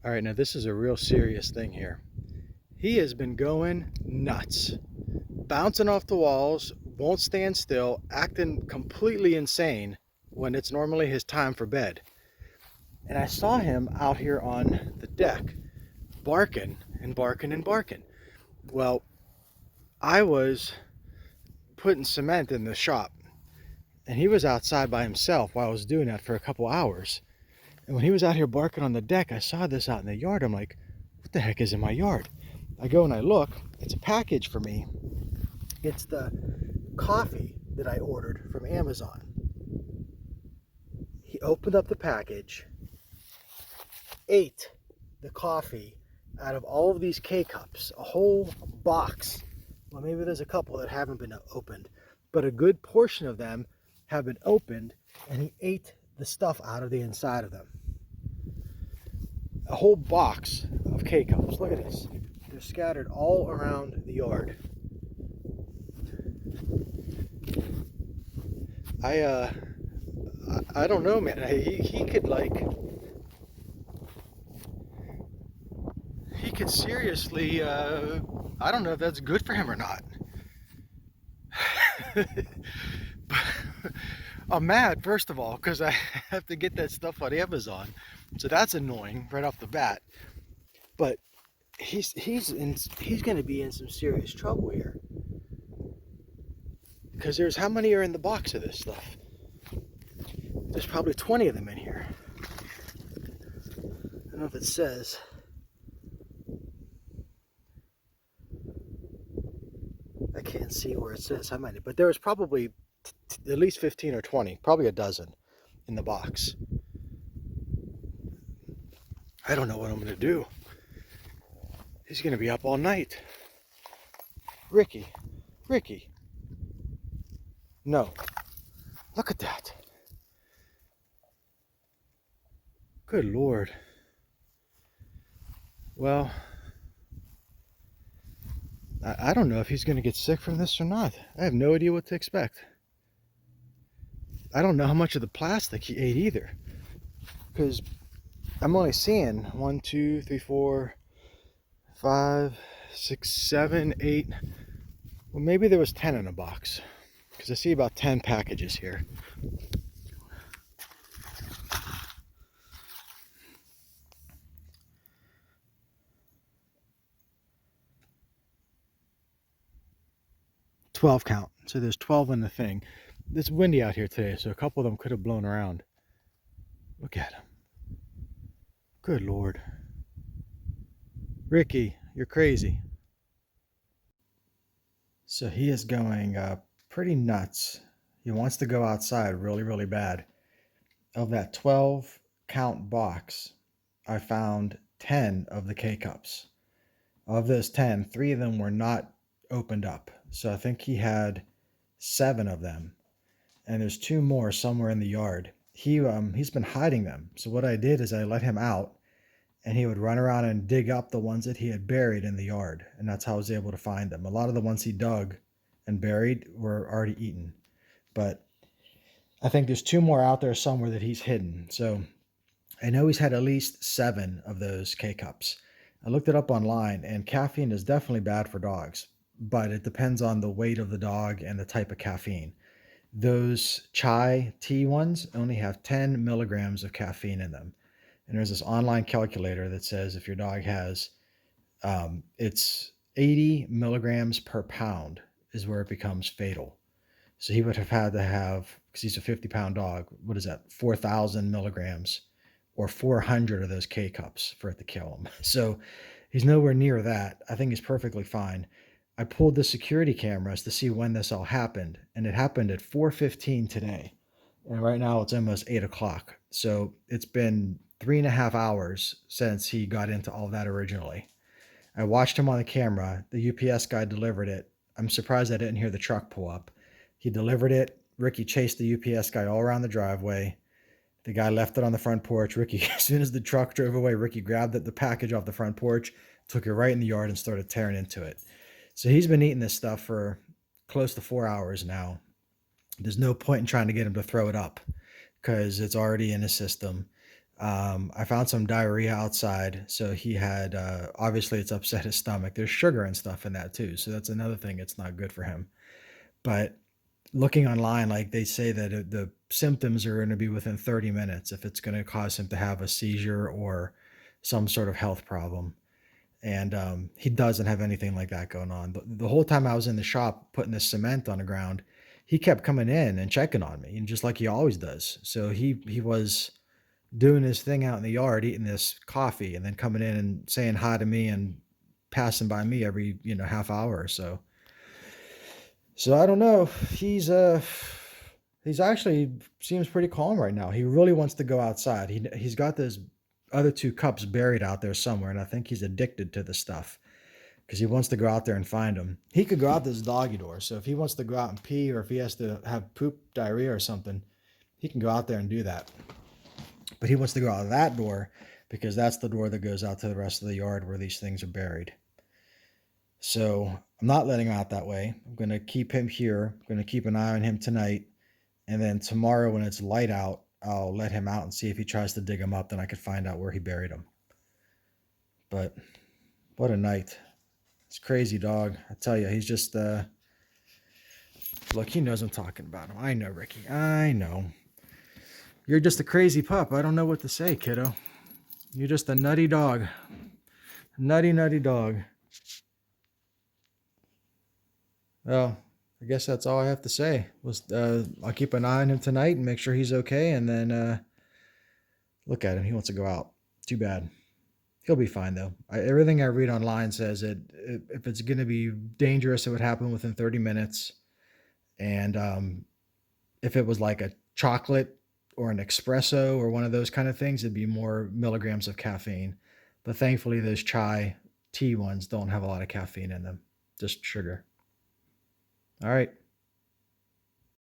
All right, now this is a real serious thing here. He has been going nuts, bouncing off the walls, won't stand still, acting completely insane when it's normally his time for bed. And I saw him out here on the deck, barking and barking and barking. Well, I was putting cement in the shop, and he was outside by himself while I was doing that for a couple hours. And when he was out here barking on the deck, I saw this out in the yard. I'm like, what the heck is in my yard? I go and I look. It's a package for me. It's the coffee that I ordered from Amazon. He opened up the package, ate the coffee out of all of these K-Cups, a whole box. Well, maybe there's a couple that haven't been opened, but a good portion of them have been opened, and he ate the stuff out of the inside of them. A whole box of K-Cups. Look at this. They're scattered all around the yard. I don't know, man. He could he could seriously I don't know if that's good for him or not. I'm mad, first of all, because I have to get that stuff on Amazon, so that's annoying right off the bat. But he's going to be in some serious trouble here, because there's how many are in the box of this stuff? There's probably 20 of them in here. I don't know if it says. I can't see where it says how many, but there was probably at least 15 or 20, probably a dozen in the box. I don't know what I'm going to do. He's going to be up all night. Ricky, Ricky. No. Look at that. Good Lord. Well, I don't know if he's going to get sick from this or not. I have no idea what to expect. I don't know how much of the plastic he ate either, because I'm only seeing 1, 2, 3, 4, 5, 6, 7, 8. Well, maybe there was 10 in a box, because I see about 10 packages here. $12 count. So there's 12 in the thing. It's windy out here today, so a couple of them could have blown around. Look at him. Good Lord. Ricky, you're crazy. So he is going pretty nuts. He wants to go outside really, really bad. Of that 12 count box, I found 10 of the K-Cups. Of those 10, 3 of them were not opened up. So I think he had 7 of them. And there's 2 more somewhere in the yard. He's been hiding them. So what I did is I let him out, and he would run around and dig up the ones that he had buried in the yard, and that's how I was able to find them. A lot of the ones he dug and buried were already eaten, but I think there's 2 more out there somewhere that he's hidden. So I know he's had at least 7 of those K-Cups. I looked it up online, and caffeine is definitely bad for dogs, but it depends on the weight of the dog and the type of caffeine. Those chai tea ones only have 10 milligrams of caffeine in them. And there's this online calculator that says if your dog has, it's 80 milligrams per pound is where it becomes fatal. So he would have had to have, because he's a 50-pound dog, what is that, 4,000 milligrams or 400 of those K-Cups for it to kill him. So he's nowhere near that. I think he's perfectly fine. I pulled the security cameras to see when this all happened, and it happened at 4:15 today. And right now it's almost 8 o'clock. So it's been 3.5 hours since he got into all that originally. I watched him on the camera. The UPS guy delivered it. I'm surprised I didn't hear the truck pull up. He delivered it. Ricky chased the UPS guy all around the driveway. The guy left it on the front porch. Ricky, as soon as the truck drove away, Ricky grabbed the package off the front porch, took it right in the yard, and started tearing into it. So he's been eating this stuff for close to 4 hours now. There's no point in trying to get him to throw it up because it's already in his system. I found some diarrhea outside, so he had obviously it's upset his stomach. There's sugar and stuff in that too, so that's another thing. It's not good for him. But looking online, like they say that the symptoms are going to be within 30 minutes if it's going to cause him to have a seizure or some sort of health problem. And he doesn't have anything like that going on. The whole time I was in the shop putting this cement on the ground, he kept coming in and checking on me, and just like he always does. So he was doing his thing out in the yard, eating this coffee, and then coming in and saying hi to me and passing by me every half hour or so. So I don't know. He's actually seems pretty calm right now. He really wants to go outside. He's got those other two cups buried out there somewhere, and I think he's addicted to the stuff because he wants to go out there and find them. He could go out this doggy door. So if he wants to go out and pee, or if he has to have poop, diarrhea, or something, he can go out there and do that. But he wants to go out of that door because that's the door that goes out to the rest of the yard where these things are buried. So I'm not letting him out that way. I'm going to keep him here. I'm going to keep an eye on him tonight. And then tomorrow when it's light out, I'll let him out and see if he tries to dig him up. Then I could find out where he buried him. But what a night. It's crazy, dog. I tell you, he's just, look, he knows I'm talking about him. I know, Ricky. I know. You're just a crazy pup. I don't know what to say, kiddo. You're just a nutty dog. Nutty, nutty dog. Well, I guess that's all I have to say. I'll keep an eye on him tonight and make sure he's okay, and then look at him. He wants to go out. Too bad. He'll be fine, though. Everything I read online says if it's going to be dangerous, it would happen within 30 minutes. And if it was like a chocolate or an espresso or one of those kind of things, it'd be more milligrams of caffeine. But thankfully, those chai tea ones don't have a lot of caffeine in them, just sugar. All right.